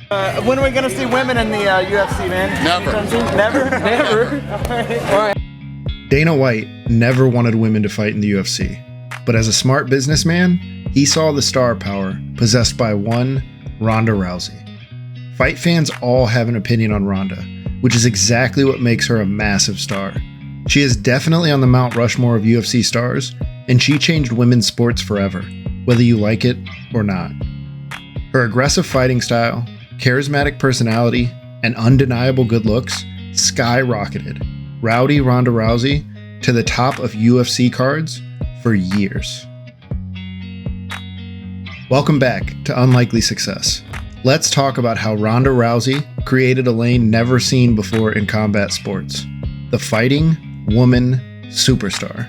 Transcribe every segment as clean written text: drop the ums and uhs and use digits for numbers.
When are we gonna see women in the UFC, man? Never. Never? Never? All right. Dana White never wanted women to fight in the UFC, but as a smart businessman, he saw the star power possessed by one Ronda Rousey. Fight fans all have an opinion on Ronda, which is exactly what makes her a massive star. She is definitely on the Mount Rushmore of UFC stars, and she changed women's sports forever, whether you like it or not. Her aggressive fighting style, charismatic personality, and undeniable good looks skyrocketed Rowdy Ronda Rousey to the top of UFC cards for years. Welcome back to Unlikely Success. Let's talk about how Ronda Rousey created a lane never seen before in combat sports: the fighting woman superstar.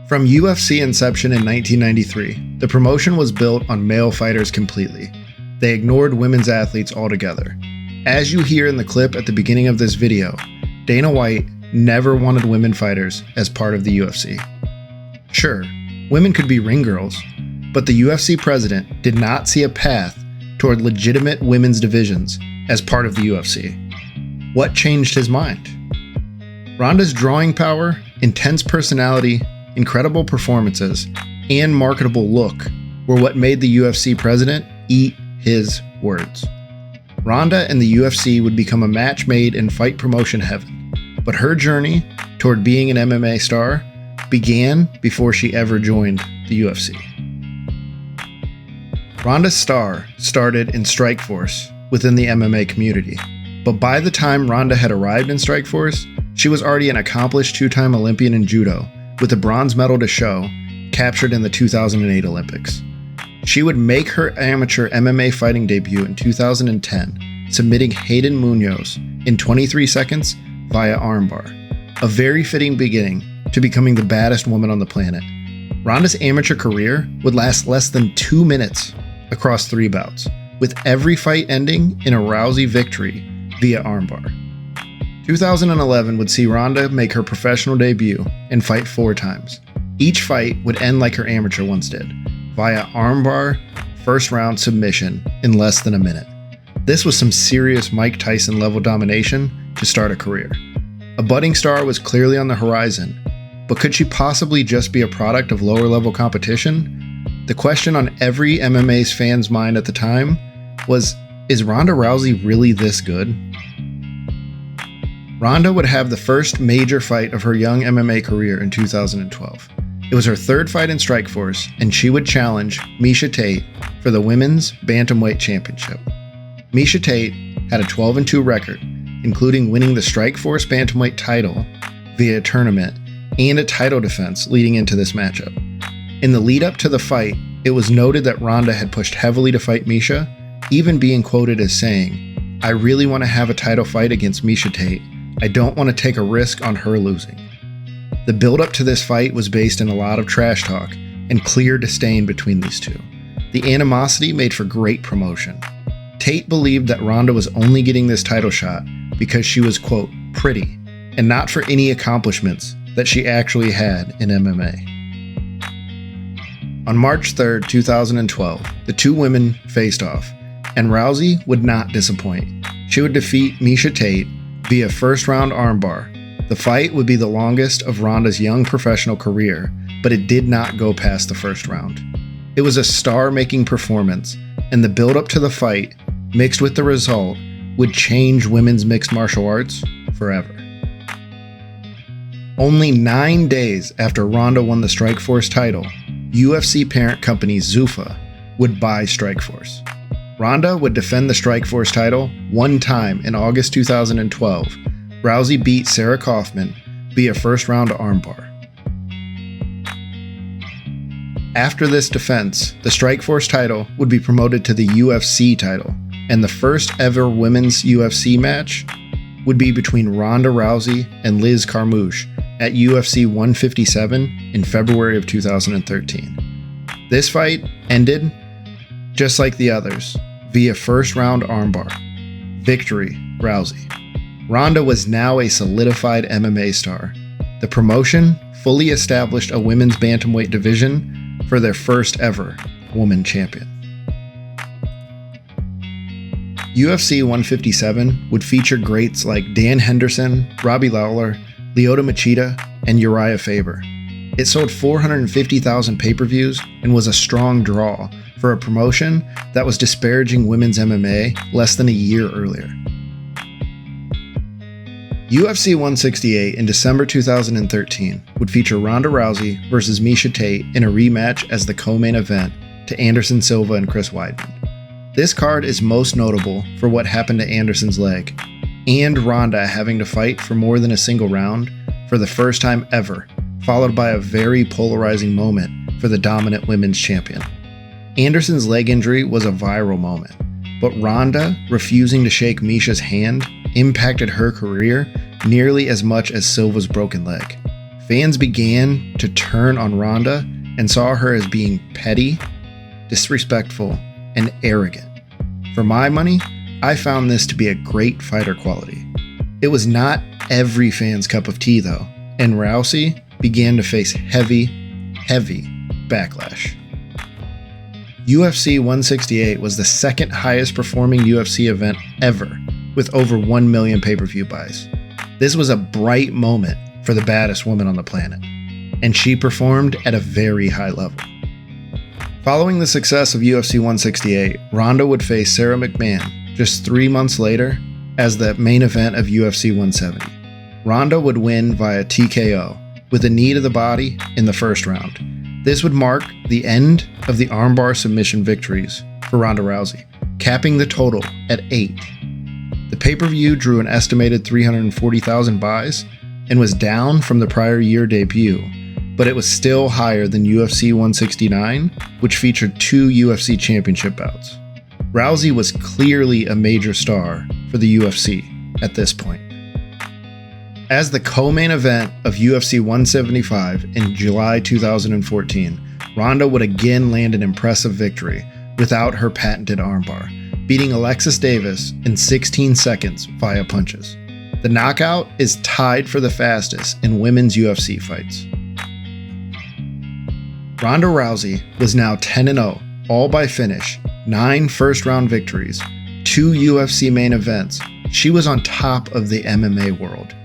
From UFC inception in 1993, the promotion was built on male fighters completely. They ignored women's athletes altogether. As you hear in the clip at the beginning of this video, Dana White never wanted women fighters as part of the UFC. Sure, women could be ring girls, but the UFC president did not see a path toward legitimate women's divisions as part of the UFC. What changed his mind? Ronda's drawing power, intense personality, incredible performances, and marketable look were what made the UFC president eat his words. Ronda and the UFC would become a match made in fight promotion heaven, but her journey toward being an MMA star began before she ever joined the UFC. Ronda's star started in Strikeforce within the MMA community, but by the time Ronda had arrived in Strikeforce, she was already an accomplished two-time Olympian in judo with a bronze medal to show, captured in the 2008 Olympics. She would make her amateur MMA fighting debut in 2010, submitting Hayden Munoz in 23 seconds via armbar, a very fitting beginning to becoming the baddest woman on the planet. Ronda's amateur career would last less than 2 minutes across 3 bouts, with every fight ending in a Rousey victory via armbar. 2011 would see Ronda make her professional debut and fight 4 times. Each fight would end like her amateur ones did, via armbar, first round submission in less than a minute. This was some serious Mike Tyson level domination to start a career. A budding star was clearly on the horizon, but could she possibly just be a product of lower level competition? The question on every MMA's fan's mind at the time was, is Ronda Rousey really this good? Ronda would have the first major fight of her young MMA career in 2012. It was her 3rd fight in Strikeforce, and she would challenge Miesha Tate for the Women's Bantamweight Championship. Miesha Tate had a 12-2 record, including winning the Strikeforce Bantamweight title via a tournament and a title defense leading into this matchup. In the lead up to the fight, it was noted that Ronda had pushed heavily to fight Miesha, even being quoted as saying, "I really want to have a title fight against Miesha Tate. I don't want to take a risk on her losing." The build-up to this fight was based in a lot of trash talk and clear disdain between these two. The animosity made for great promotion. Tate believed that Ronda was only getting this title shot because she was, quote, pretty, and not for any accomplishments that she actually had in MMA. On March 3rd, 2012, the two women faced off, and Rousey would not disappoint. She would defeat Miesha Tate via first-round armbar. The fight would be the longest of Ronda's young professional career, but it did not go past the first round. It was a star-making performance, and the build-up to the fight, mixed with the result, would change women's mixed martial arts forever. Only 9 days after Ronda won the Strikeforce title, UFC parent company Zuffa would buy Strikeforce. Ronda would defend the Strikeforce title one time in August 2012. Rousey beat Sarah Kaufman via first-round armbar. After this defense, the Strikeforce title would be promoted to the UFC title, and the first ever women's UFC match would be between Ronda Rousey and Liz Carmouche at UFC 157 in February of 2013. This fight ended, just like the others, via first-round armbar. Victory, Rousey. Ronda was now a solidified MMA star. The promotion fully established a women's bantamweight division for their first ever woman champion. UFC 157 would feature greats like Dan Henderson, Robbie Lawler, Lyoto Machida, and Uriah Faber. It sold 450,000 pay-per-views and was a strong draw for a promotion that was disparaging women's MMA less than a year earlier. UFC 168 in December 2013 would feature Ronda Rousey versus Miesha Tate in a rematch as the co-main event to Anderson Silva and Chris Weidman. This card is most notable for what happened to Anderson's leg, and Ronda having to fight for more than a single round for the first time ever, followed by a very polarizing moment for the dominant women's champion. Anderson's leg injury was a viral moment, but Ronda refusing to shake Miesha's hand impacted her career nearly as much as Silva's broken leg. Fans began to turn on Ronda and saw her as being petty, disrespectful, and arrogant. For my money, I found this to be a great fighter quality. It was not every fan's cup of tea though, and Rousey began to face heavy backlash. UFC 168 was the second highest performing UFC event ever, with over 1 million pay-per-view buys. This was a bright moment for the baddest woman on the planet, and she performed at a very high level. Following the success of UFC 168, Ronda would face Sarah McMahon just 3 months later as the main event of UFC 170. Ronda would win via TKO with a knee to the body in the first round. This would mark the end of the armbar submission victories for Ronda Rousey, capping the total at 8. The pay-per-view drew an estimated 340,000 buys and was down from the prior year debut, but it was still higher than UFC 169, which featured 2 UFC Championship bouts. Rousey was clearly a major star for the UFC at this point. As the co-main event of UFC 175 in July 2014, Ronda would again land an impressive victory without her patented armbar, beating Alexis Davis in 16 seconds via punches. The knockout is tied for the fastest in women's UFC fights. Ronda Rousey was now 10-0, all by finish, 9 first-round victories, 2 UFC main events. She was on top of the MMA world.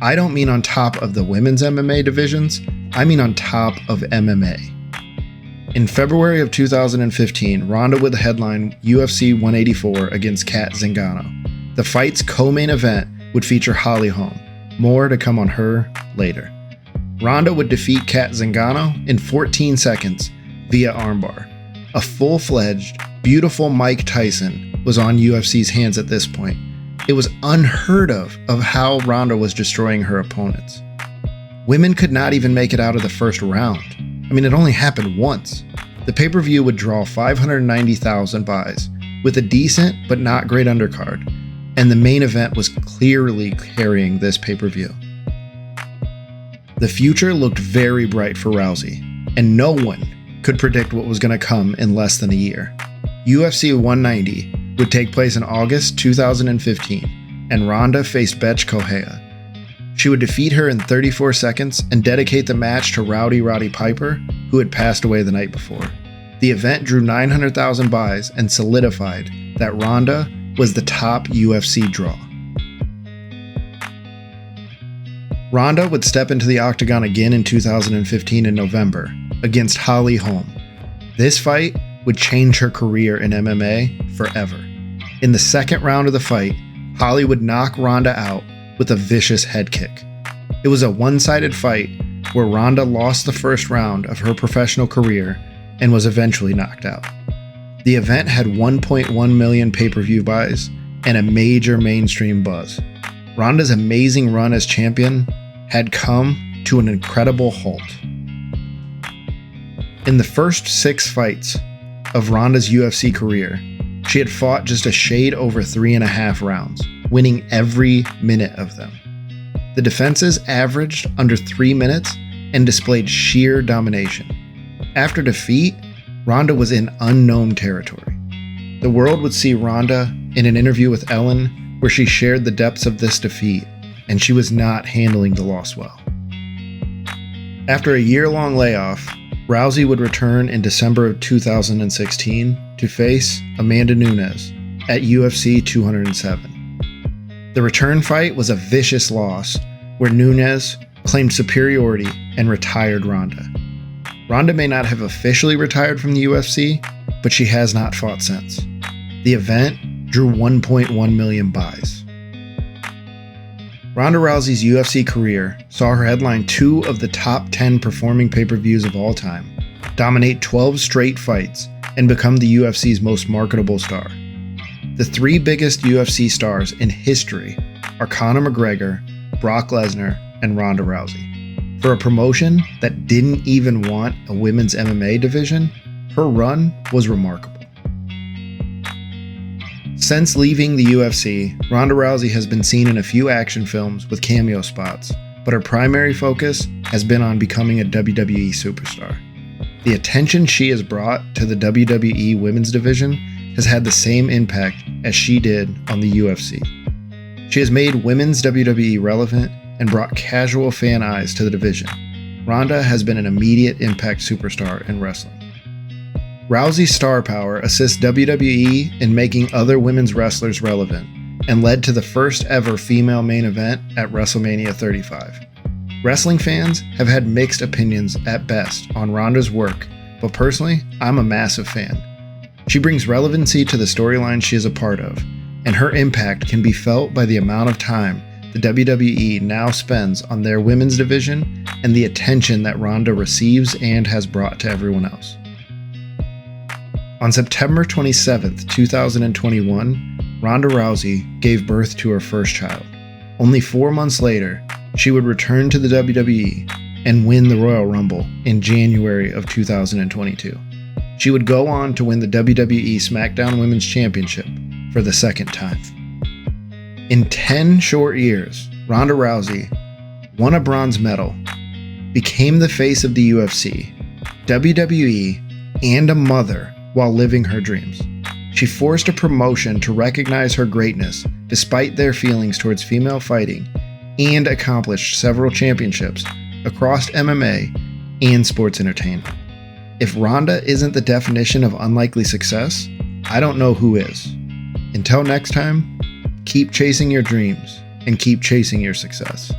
I don't mean on top of the women's MMA divisions, I mean on top of MMA. In February of 2015, Ronda would headline UFC 184 against Kat Zingano. The fight's co-main event would feature Holly Holm. More to come on her later. Ronda would defeat Kat Zingano in 14 seconds via armbar. A full-fledged, beautiful Mike Tyson was on UFC's hands at this point. It was unheard of how Ronda was destroying her opponents. Women could not even make it out of the first round. I mean, it only happened once. The pay-per-view would draw 590,000 buys, with a decent but not great undercard, and the main event was clearly carrying this pay-per-view. The future looked very bright for Rousey, and no one could predict what was going to come in less than a year. UFC 190 would take place in August 2015, and Ronda faced Betch Correia. She would defeat her in 34 seconds and dedicate the match to Rowdy Roddy Piper, who had passed away the night before. The event drew 900,000 buys and solidified that Ronda was the top UFC draw. Ronda would step into the octagon again in 2015 in November against Holly Holm. This fight would change her career in MMA forever. In the second round of the fight, Holly would knock Ronda out with a vicious head kick. It was a one-sided fight where Ronda lost the first round of her professional career and was eventually knocked out. The event had 1.1 million pay-per-view buys and a major mainstream buzz. Ronda's amazing run as champion had come to an incredible halt. In the first 6 fights of Ronda's UFC career, she had fought just a shade over 3.5 rounds, winning every minute of them. The defenses averaged under 3 minutes and displayed sheer domination. After defeat, Ronda was in unknown territory. The world would see Ronda in an interview with Ellen where she shared the depths of this defeat, and she was not handling the loss well. After a year-long layoff, Rousey would return in December of 2016 to face Amanda Nunes at UFC 207. The return fight was a vicious loss where Nunes claimed superiority and retired Ronda. Ronda may not have officially retired from the UFC, but she has not fought since. The event drew 1.1 million buys. Ronda Rousey's UFC career saw her headline 2 of the top 10 performing pay-per-views of all time, dominate 12 straight fights, and become the UFC's most marketable star. The 3 biggest UFC stars in history are Conor McGregor, Brock Lesnar, and Ronda Rousey. For a promotion that didn't even want a women's MMA division, her run was remarkable. Since leaving the UFC, Ronda Rousey has been seen in a few action films with cameo spots, but her primary focus has been on becoming a WWE superstar. The attention she has brought to the WWE women's division has had the same impact as she did on the UFC. She has made women's WWE relevant and brought casual fan eyes to the division. Ronda has been an immediate impact superstar in wrestling. Rousey's star power assists WWE in making other women's wrestlers relevant and led to the first ever female main event at WrestleMania 35. Wrestling fans have had mixed opinions at best on Ronda's work, but personally, I'm a massive fan. She brings relevancy to the storyline she is a part of, and her impact can be felt by the amount of time the WWE now spends on their women's division and the attention that Ronda receives and has brought to everyone else. On September 27, 2021, Ronda Rousey gave birth to her first child. Only 4 months later, she would return to the WWE and win the Royal Rumble in January of 2022. She would go on to win the WWE SmackDown Women's Championship for the second time. In 10 short years, Ronda Rousey won a bronze medal, became the face of the UFC, WWE, and a mother while living her dreams. She forced a promotion to recognize her greatness despite their feelings towards female fighting and accomplished several championships across MMA and sports entertainment. If Ronda isn't the definition of unlikely success, I don't know who is. Until next time, keep chasing your dreams and keep chasing your success.